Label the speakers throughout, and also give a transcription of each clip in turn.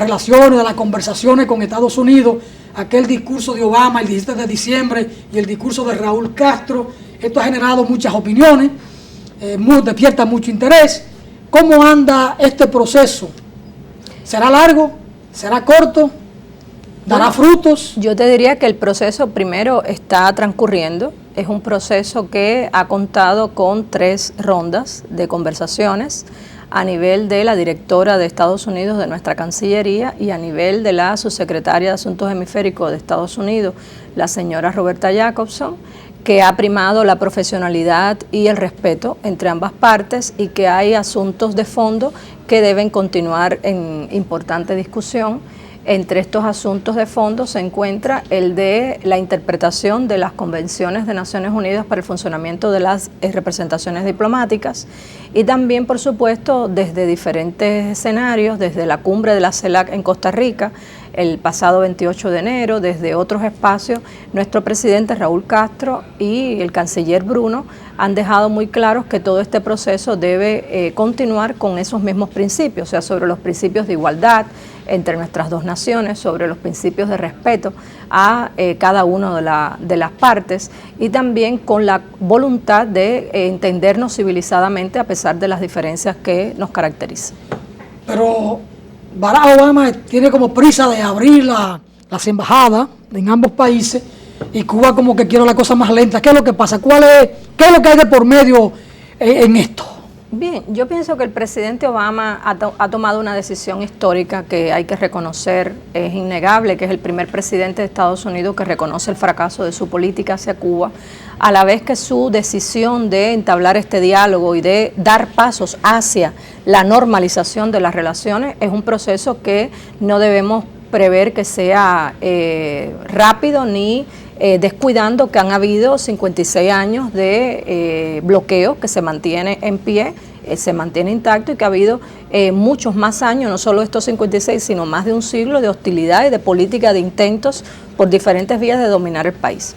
Speaker 1: relaciones, de las conversaciones con Estados Unidos, aquel discurso de Obama el 17 de diciembre y el discurso de Raúl Castro. Esto ha generado muchas opiniones, despierta mucho interés. ¿Cómo anda este proceso? ¿Será largo? ¿Será corto? ¿Dará frutos?
Speaker 2: Yo te diría que el proceso primero está transcurriendo. Es un proceso que ha contado con 3 rondas de conversaciones a nivel de la directora de Estados Unidos de nuestra Cancillería y a nivel de la subsecretaria de Asuntos Hemisféricos de Estados Unidos, la señora Roberta Jacobson, que ha primado la profesionalidad y el respeto entre ambas partes y que hay asuntos de fondo que deben continuar en importante discusión. Entre estos asuntos de fondo se encuentra el de la interpretación de las convenciones de Naciones Unidas para el funcionamiento de las representaciones diplomáticas y también, por supuesto, desde diferentes escenarios, desde la cumbre de la CELAC en Costa Rica, el pasado 28 de enero, desde otros espacios, nuestro presidente Raúl Castro y el canciller Bruno han dejado muy claros que todo este proceso debe continuar con esos mismos principios, o sea, sobre los principios de igualdad entre nuestras dos naciones, sobre los principios de respeto a cada una de las partes y también con la voluntad de entendernos civilizadamente a pesar de las diferencias que nos caracterizan. Pero
Speaker 1: Barack Obama tiene como prisa de abrir las embajadas en ambos países y Cuba como que quiere la cosa más lenta. ¿Qué es lo que pasa? ¿Qué es lo que hay de por medio en esto?
Speaker 2: Bien, yo pienso que el presidente Obama ha tomado una decisión histórica que hay que reconocer. Es innegable que es el primer presidente de Estados Unidos que reconoce el fracaso de su política hacia Cuba, a la vez que su decisión de entablar este diálogo y de dar pasos hacia la normalización de las relaciones es un proceso que no debemos prever que sea rápido ni descuidando que han habido 56 años de bloqueo que se mantiene en pie, se mantiene intacto y que ha habido muchos más años, no solo estos 56, sino más de un siglo de hostilidad y de política de intentos por diferentes vías de dominar el país,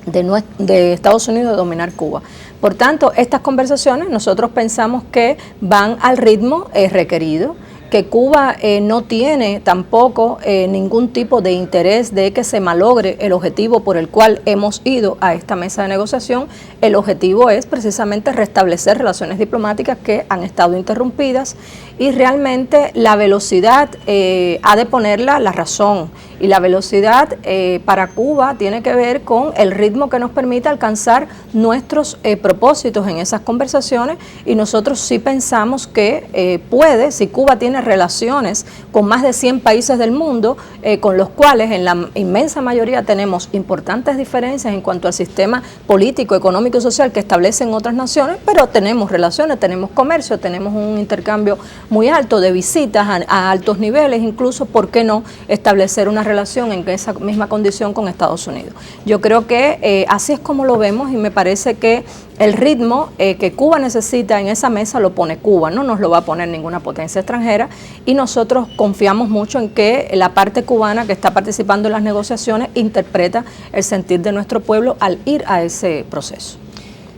Speaker 2: de Estados Unidos de dominar Cuba. Por tanto, estas conversaciones nosotros pensamos que van al ritmo requerido, que Cuba no tiene tampoco ningún tipo de interés de que se malogre el objetivo por el cual hemos ido a esta mesa de negociación. El objetivo es precisamente restablecer relaciones diplomáticas que han estado interrumpidas y realmente la velocidad ha de ponerla la razón y la velocidad para Cuba tiene que ver con el ritmo que nos permite alcanzar nuestros propósitos en esas conversaciones y nosotros sí pensamos que si Cuba tiene relaciones con más de 100 países del mundo, con los cuales en la inmensa mayoría tenemos importantes diferencias en cuanto al sistema político, económico y social que establecen otras naciones, pero tenemos relaciones, tenemos comercio, tenemos un intercambio muy alto de visitas a altos niveles, incluso, ¿por qué no establecer una relación en esa misma condición con Estados Unidos? Yo creo que así es como lo vemos y me parece que el ritmo que Cuba necesita en esa mesa lo pone Cuba, no nos lo va a poner ninguna potencia extranjera y nosotros confiamos mucho en que la parte cubana que está participando en las negociaciones interpreta el sentir de nuestro pueblo al ir a ese proceso.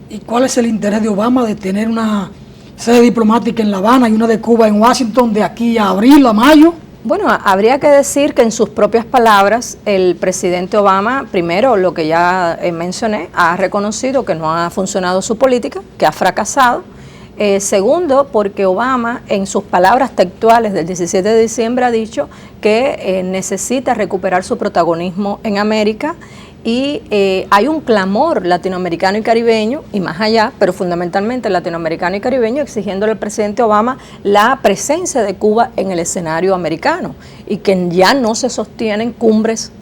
Speaker 1: ¿Y cuál es el interés de Obama de tener una sede diplomática en La Habana y una de Cuba en Washington de aquí a abril, a mayo?
Speaker 2: Bueno, habría que decir que en sus propias palabras el presidente Obama, primero, lo que ya mencioné, ha reconocido que no ha funcionado su política, que ha fracasado. Segundo, porque Obama en sus palabras textuales del 17 de diciembre ha dicho que necesita recuperar su protagonismo en América y hay un clamor latinoamericano y caribeño, y más allá, pero fundamentalmente latinoamericano y caribeño, exigiéndole al presidente Obama la presencia de Cuba en el escenario americano y que ya no se sostienen cumbres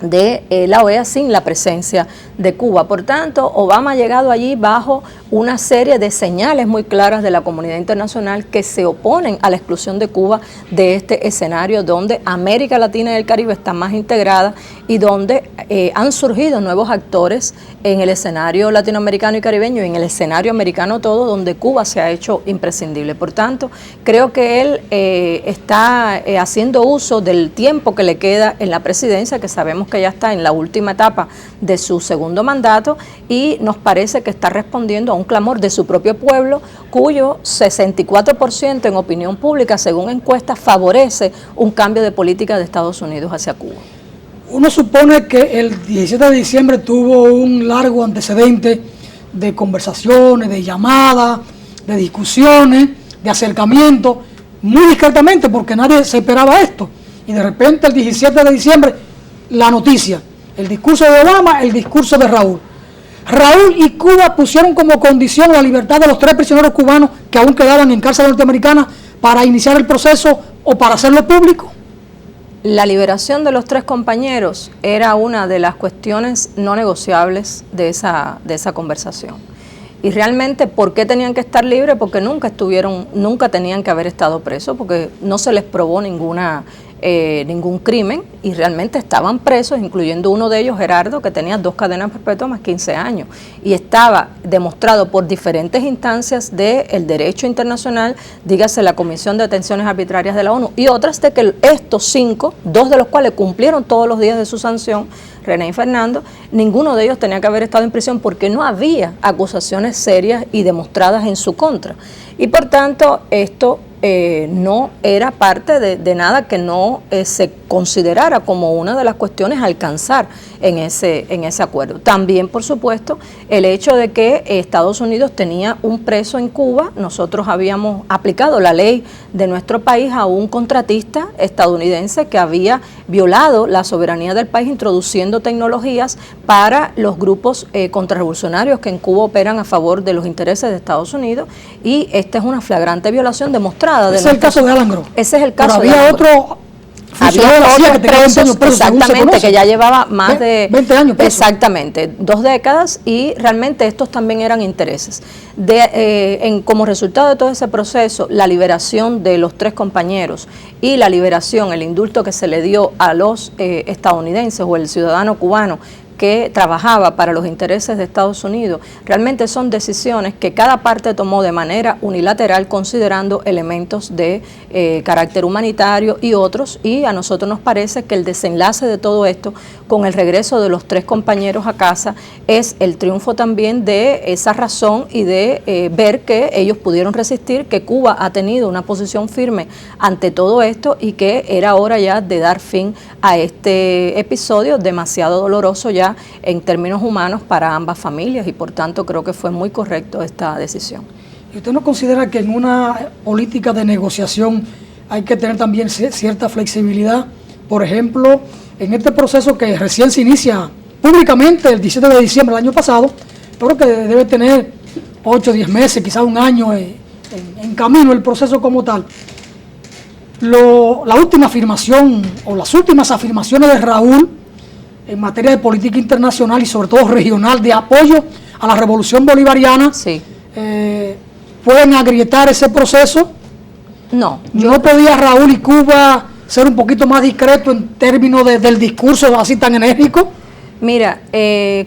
Speaker 2: de la OEA sin la presencia de Cuba. Por tanto, Obama ha llegado allí bajo una serie de señales muy claras de la comunidad internacional que se oponen a la exclusión de Cuba de este escenario donde América Latina y el Caribe están más integradas y donde han surgido nuevos actores en el escenario latinoamericano y caribeño y en el escenario americano todo, donde Cuba se ha hecho imprescindible. Por tanto, creo que él está haciendo uso del tiempo que le queda en la presidencia, que sabemos que ya está en la última etapa de su segundo mandato, y nos parece que está respondiendo a un clamor de su propio pueblo, cuyo 64% en opinión pública, según encuestas, favorece un cambio de política de Estados Unidos hacia Cuba.
Speaker 1: Uno supone que el 17 de diciembre tuvo un largo antecedente de conversaciones, de llamadas, de discusiones, de acercamiento, muy discretamente, porque nadie se esperaba esto. Y de repente el 17 de diciembre, la noticia, el discurso de Obama, el discurso de Raúl. Raúl y Cuba pusieron como condición la libertad de los 3 prisioneros cubanos que aún quedaban en cárcel norteamericana para iniciar el proceso o para hacerlo público.
Speaker 2: La liberación de los 3 compañeros era una de las cuestiones no negociables de esa conversación. Y realmente, ¿por qué tenían que estar libres? Porque nunca tenían que haber estado presos, porque no se les probó ningún crimen y realmente estaban presos, incluyendo uno de ellos, Gerardo, que tenía 2 cadenas perpetuas más 15 años. Y estaba demostrado por diferentes instancias del derecho internacional, dígase la Comisión de Detenciones Arbitrarias de la ONU y otras, de que estos 5, 2 de los cuales cumplieron todos los días de su sanción, René y Fernando, ninguno de ellos tenía que haber estado en prisión porque no había acusaciones serias y demostradas en su contra. Y por tanto, esto no era parte de nada que no se considerara como una de las cuestiones a alcanzar en ese acuerdo. También, por supuesto, el hecho de que Estados Unidos tenía un preso en Cuba. Nosotros habíamos aplicado la ley de nuestro país a un contratista estadounidense que había violado la soberanía del país introduciendo tecnologías para los grupos contrarrevolucionarios que en Cuba operan a favor de los intereses de Estados Unidos, y esta es una flagrante violación demostrada.
Speaker 1: Ese es el caso de Alan Gross.
Speaker 2: Ese es el caso.
Speaker 1: Pero había otro...
Speaker 2: Había otros presos, exactamente, que ya llevaba más de
Speaker 1: 20 años preso.
Speaker 2: Exactamente, 2 décadas, y realmente estos también eran intereses. Como resultado de todo ese proceso, la liberación de los 3 compañeros y la liberación, el indulto que se le dio a los estadounidenses o el ciudadano cubano que trabajaba para los intereses de Estados Unidos, realmente son decisiones que cada parte tomó de manera unilateral, considerando elementos de carácter humanitario y otros, y a nosotros nos parece que el desenlace de todo esto, con el regreso de los 3 compañeros a casa, es el triunfo también de esa razón y de ver que ellos pudieron resistir, que Cuba ha tenido una posición firme ante todo esto y que era hora ya de dar fin a este episodio demasiado doloroso ya en términos humanos para ambas familias, y por tanto creo que fue muy correcto esta decisión.
Speaker 1: ¿Y usted no considera que en una política de negociación hay que tener también cierta flexibilidad? Por ejemplo, en este proceso que recién se inicia públicamente el 17 de diciembre del año pasado, creo que debe tener 8 o 10 meses, quizás un año en camino el proceso como tal. La última afirmación o las últimas afirmaciones de Raúl en materia de política internacional y sobre todo regional de apoyo a la revolución bolivariana,
Speaker 2: sí,
Speaker 1: pueden agrietar ese proceso.
Speaker 2: No
Speaker 1: podía Raúl y Cuba ser un poquito más discreto en términos del discurso así tan enérgico.
Speaker 2: Mira,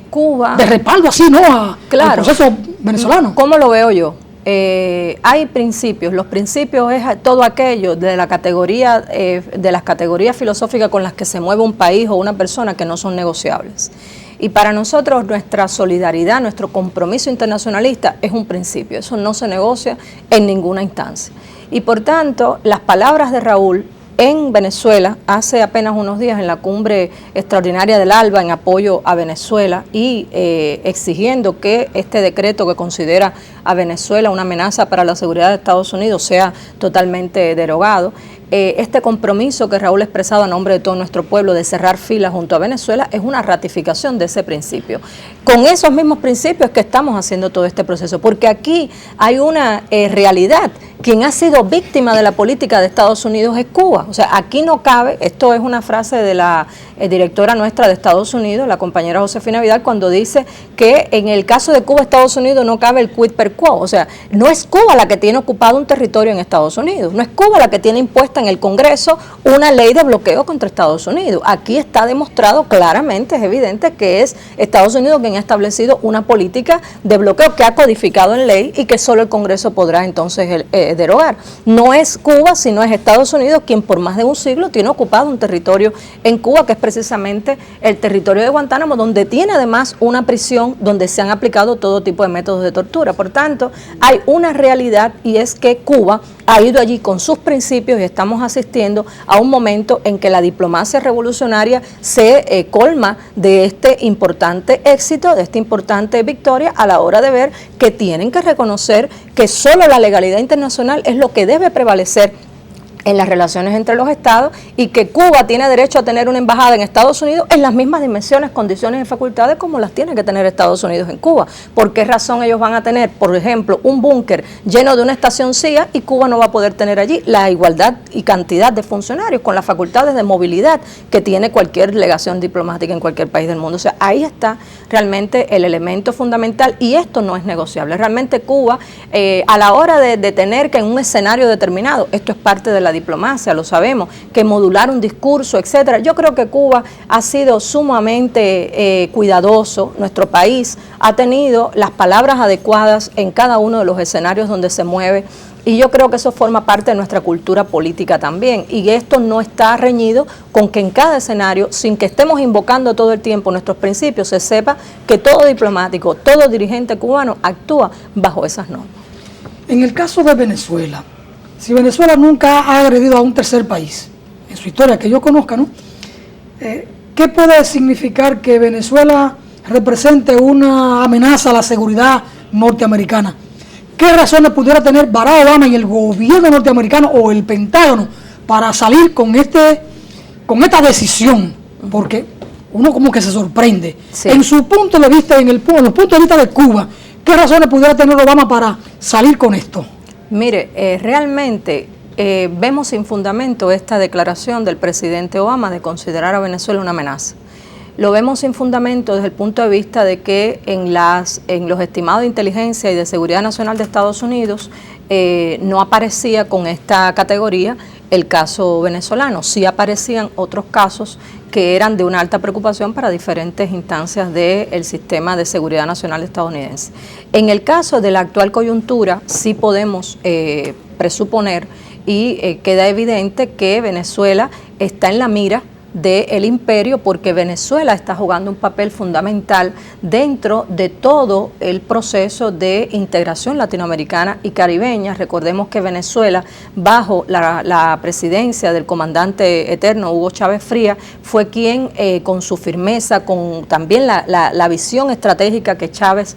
Speaker 2: Cuba...
Speaker 1: De respaldo así, ¿no?
Speaker 2: Claro.
Speaker 1: Al proceso venezolano.
Speaker 2: ¿Cómo lo veo yo? Hay principios. Los principios es todo aquello de la categoría, de las categorías filosóficas con las que se mueve un país o una persona, que no son negociables. Y para nosotros nuestra solidaridad, nuestro compromiso internacionalista es un principio. Eso no se negocia en ninguna instancia. Y por tanto, las palabras de Raúl en Venezuela, hace apenas unos días en la cumbre extraordinaria del ALBA en apoyo a Venezuela y exigiendo que este decreto que considera a Venezuela una amenaza para la seguridad de Estados Unidos sea totalmente derogado. Este compromiso que Raúl ha expresado a nombre de todo nuestro pueblo de cerrar filas junto a Venezuela es una ratificación de ese principio. Con esos mismos principios que estamos haciendo todo este proceso, porque aquí hay una realidad. Quien ha sido víctima de la política de Estados Unidos es Cuba. O sea, aquí no cabe, esto es una frase de la directora nuestra de Estados Unidos, la compañera Josefina Vidal, cuando dice que en el caso de Cuba, Estados Unidos no cabe el quid per quo. O sea, no es Cuba la que tiene ocupado un territorio en Estados Unidos, no es Cuba la que tiene impuesta en el Congreso una ley de bloqueo contra Estados Unidos. Aquí está demostrado claramente, es evidente que es Estados Unidos quien ha establecido una política de bloqueo que ha codificado en ley y que solo el Congreso podrá entonces derogar. No es Cuba, sino es Estados Unidos quien por más de un siglo tiene ocupado un territorio en Cuba, que es precisamente el territorio de Guantánamo, donde tiene además una prisión donde se han aplicado todo tipo de métodos de tortura. Por tanto, hay una realidad, y es que Cuba ha ido allí con sus principios, y estamos asistiendo a un momento en que la diplomacia revolucionaria se colma de este importante éxito, de esta importante victoria, a la hora de ver que tienen que reconocer que solo la legalidad internacional es lo que debe prevalecer en las relaciones entre los estados, y que Cuba tiene derecho a tener una embajada en Estados Unidos en las mismas dimensiones, condiciones y facultades como las tiene que tener Estados Unidos en Cuba. ¿Por qué razón ellos van a tener, por ejemplo, un búnker lleno de una estación CIA y Cuba no va a poder tener allí la igualdad y cantidad de funcionarios con las facultades de movilidad que tiene cualquier delegación diplomática en cualquier país del mundo? O sea, ahí está realmente el elemento fundamental, y esto no es negociable. Realmente Cuba, a la hora de tener que en un escenario determinado, esto es parte de la diplomacia, lo sabemos, que modular un discurso, etcétera. Yo creo que Cuba ha sido sumamente cuidadoso. Nuestro país ha tenido las palabras adecuadas en cada uno de los escenarios donde se mueve, y yo creo que eso forma parte de nuestra cultura política también, y esto no está reñido con que en cada escenario, sin que estemos invocando todo el tiempo nuestros principios, se sepa que todo diplomático, todo dirigente cubano actúa bajo esas normas.
Speaker 1: En el caso de Venezuela, si Venezuela nunca ha agredido a un tercer país, en su historia que yo conozca, ¿no? ¿Qué puede significar que Venezuela represente una amenaza a la seguridad norteamericana? ¿Qué razones pudiera tener Barack Obama y el gobierno norteamericano o el Pentágono para salir con esta decisión? Porque uno como que se sorprende. Sí. En su punto de vista, en los puntos de vista de Cuba, ¿qué razones pudiera tener Obama para salir con esto?
Speaker 2: Mire, realmente vemos sin fundamento esta declaración del presidente Obama de considerar a Venezuela una amenaza. Lo vemos sin fundamento desde el punto de vista de que en los estimados de inteligencia y de seguridad nacional de Estados Unidos no aparecía con esta categoría el caso venezolano. Sí aparecían otros casos que eran de una alta preocupación para diferentes instancias del sistema de seguridad nacional estadounidense. En el caso de la actual coyuntura, sí podemos presuponer y queda evidente que Venezuela está en la mira del imperio, porque Venezuela está jugando un papel fundamental dentro de todo el proceso de integración latinoamericana y caribeña. Recordemos que Venezuela, bajo la presidencia del comandante eterno Hugo Chávez Frías, fue quien con su firmeza, con también la visión estratégica que Chávez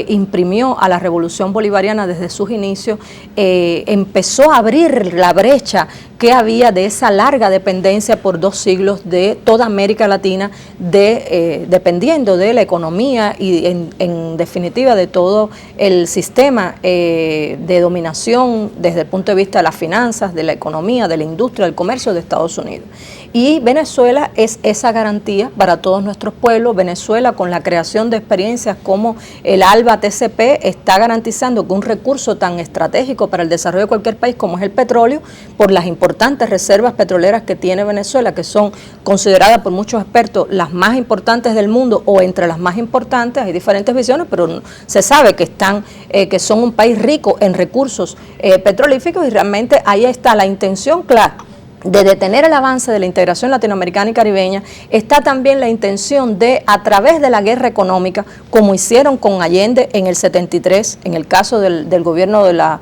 Speaker 2: imprimió a la revolución bolivariana desde sus inicios, empezó a abrir la brecha que había de esa larga dependencia por 2 siglos de toda América Latina, dependiendo de la economía y en definitiva de todo el sistema de dominación desde el punto de vista de las finanzas, de la economía, de la industria, del comercio de Estados Unidos. Y Venezuela es esa garantía para todos nuestros pueblos. Venezuela, con la creación de experiencias como el ALBA TCP, está garantizando que un recurso tan estratégico para el desarrollo de cualquier país como es el petróleo, por las importantes reservas petroleras que tiene Venezuela, que son consideradas por muchos expertos las más importantes del mundo o entre las más importantes. Hay diferentes visiones, pero se sabe que son un país rico en recursos petrolíferos, y realmente ahí está la intención clara de detener el avance de la integración latinoamericana y caribeña. Está también la intención de, a través de la guerra económica, como hicieron con Allende en el 73, en el caso del gobierno de la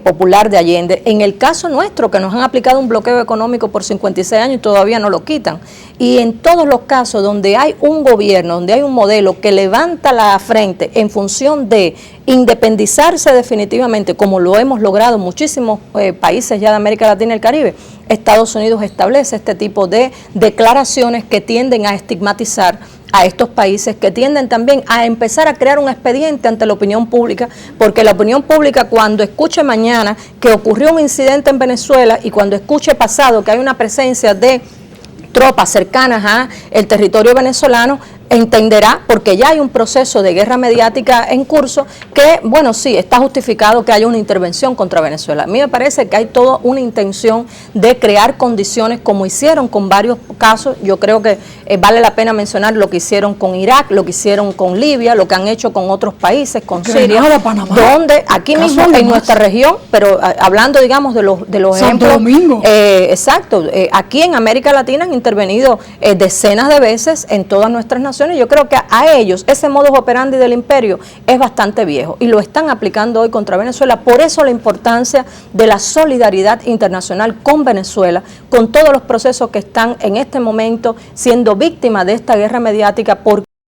Speaker 2: popular de Allende, en el caso nuestro, que nos han aplicado un bloqueo económico por 56 años y todavía no lo quitan. Y en todos los casos donde hay un gobierno, donde hay un modelo que levanta la frente en función de independizarse definitivamente, como lo hemos logrado muchísimos países ya de América Latina y el Caribe, Estados Unidos establece este tipo de declaraciones que tienden a estigmatizar a estos países, que tienden también a empezar a crear un expediente ante la opinión pública, porque la opinión pública, cuando escuche mañana que ocurrió un incidente en Venezuela y cuando escuche pasado que hay una presencia de tropas cercanas a el territorio venezolano, entenderá, porque ya hay un proceso de guerra mediática en curso, que, bueno, sí, está justificado que haya una intervención contra Venezuela. A mí me parece que hay toda una intención de crear condiciones, como hicieron con varios casos. Yo creo que vale la pena mencionar lo que hicieron con Irak, lo que hicieron con Libia, lo que han hecho con otros países, con Siria,
Speaker 1: Panamá,
Speaker 2: donde aquí mismo en nuestra región, pero hablando, digamos, de los
Speaker 1: Santo
Speaker 2: ejemplos,
Speaker 1: Domingo.
Speaker 2: Exacto, aquí en América Latina han intervenido decenas de veces en todas nuestras naciones. Yo creo que a ellos ese modus operandi del imperio es bastante viejo y lo están aplicando hoy contra Venezuela. Por eso la importancia de la solidaridad internacional con Venezuela, con todos los procesos que están en este momento siendo víctimas de esta guerra mediática, porque